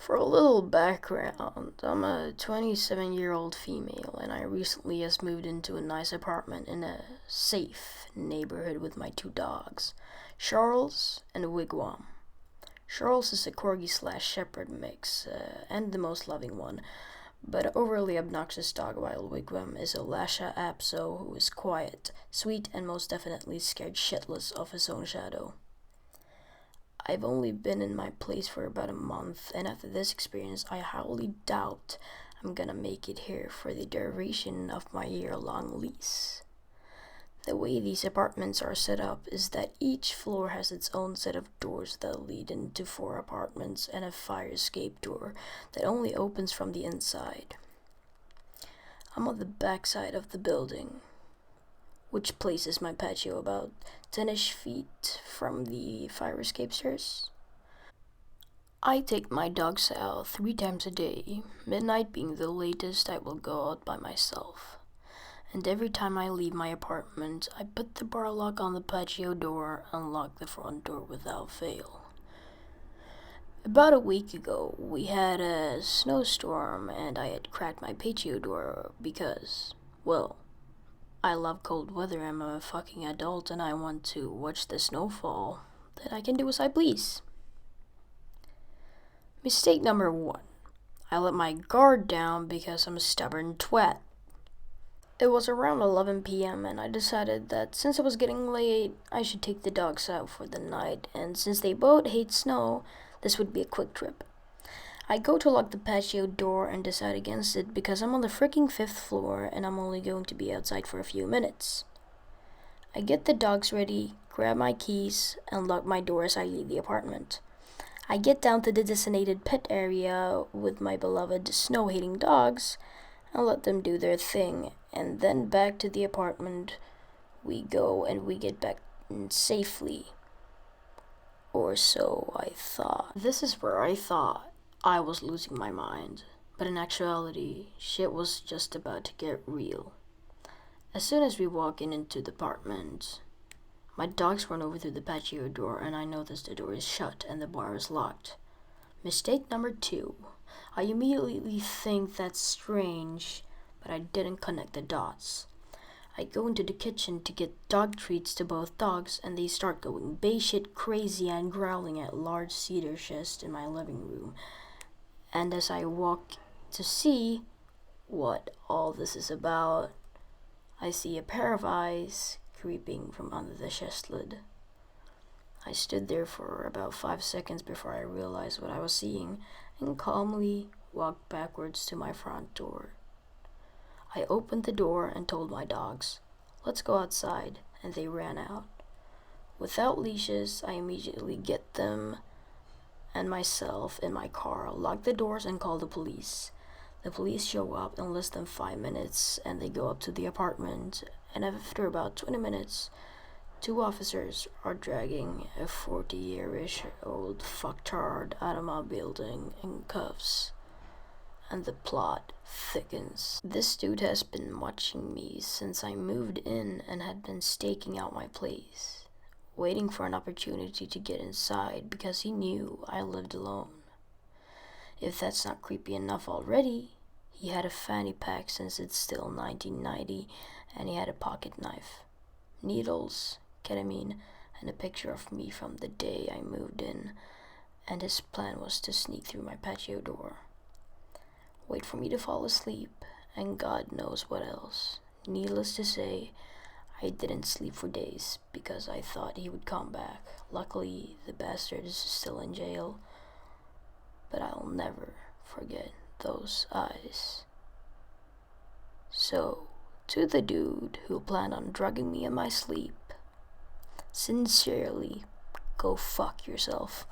For a little background, I'm a 27-year-old female and I recently just moved into a nice apartment in a safe neighborhood with my two dogs, Charles and Wigwam. Charles is a corgi slash shepherd mix and the most loving one, but an overly obnoxious dog, while Wigwam is a Lhasa Apso who is quiet, sweet, and most definitely scared shitless of his own shadow. I've only been in my place for about a month, and after this experience, I highly doubt I'm gonna make it here for the duration of my year-long lease. The way these apartments are set up is that each floor has its own set of doors that lead into 4 apartments and a fire escape door that only opens from the inside. I'm on the back side of the building, which places my patio about 10-ish feet from the fire escape stairs. I take my dogs out 3 times a day, midnight being the latest I will go out by myself. And every time I leave my apartment, I put the bar lock on the patio door and lock the front door without fail. About a week ago, we had a snowstorm and I had cracked my patio door because, well, I love cold weather. I'm a fucking adult and I want to watch the snowfall. Then I can do as I please. Mistake number 1. I let my guard down because I'm a stubborn twat. It was around 11 p.m. and I decided that since it was getting late, I should take the dogs out for the night, and since they both hate snow, this would be a quick trip. I go to lock the patio door and decide against it because I'm on the freaking 5th floor and I'm only going to be outside for a few minutes. I get the dogs ready, grab my keys, and lock my door as I leave the apartment. I get down to the designated pet area with my beloved snow-hating dogs and let them do their thing, and then back to the apartment we go and we get back in safely. Or so I thought. This is where I thought I was losing my mind, but in actuality, shit was just about to get real. As soon as we walk into the apartment, my dogs run over to the patio door and I notice the door is shut and the bar is locked. Mistake number 2. I immediately think that's strange, but I didn't connect the dots. I go into the kitchen to get dog treats to both dogs and they start going batshit crazy and growling at large cedar chest in my living room. And as I walk to see what all this is about, I see a pair of eyes creeping from under the chest lid. I stood there for about 5 seconds before I realized what I was seeing and calmly walked backwards to my front door. I opened the door and told my dogs, "Let's go outside," and they ran out. Without leashes, I immediately get them and myself in my car, lock the doors, and call the police. The police show up in less than 5 minutes and they go up to the apartment, and after about 20 minutes, 2 officers are dragging a 40-year-ish old fucktard out of my building in cuffs. And the plot thickens. This dude has been watching me since I moved in and had been staking out my place, waiting for an opportunity to get inside because he knew I lived alone. If that's not creepy enough already, he had a fanny pack since it's still 1990, and he had a pocket knife, needles, ketamine, and a picture of me from the day I moved in, and his plan was to sneak through my patio door, wait for me to fall asleep, and God knows what else. Needless to say, I didn't sleep for days because I thought he would come back. Luckily, the bastard is still in jail, but I'll never forget those eyes. So, to the dude who planned on drugging me in my sleep, sincerely, go fuck yourself.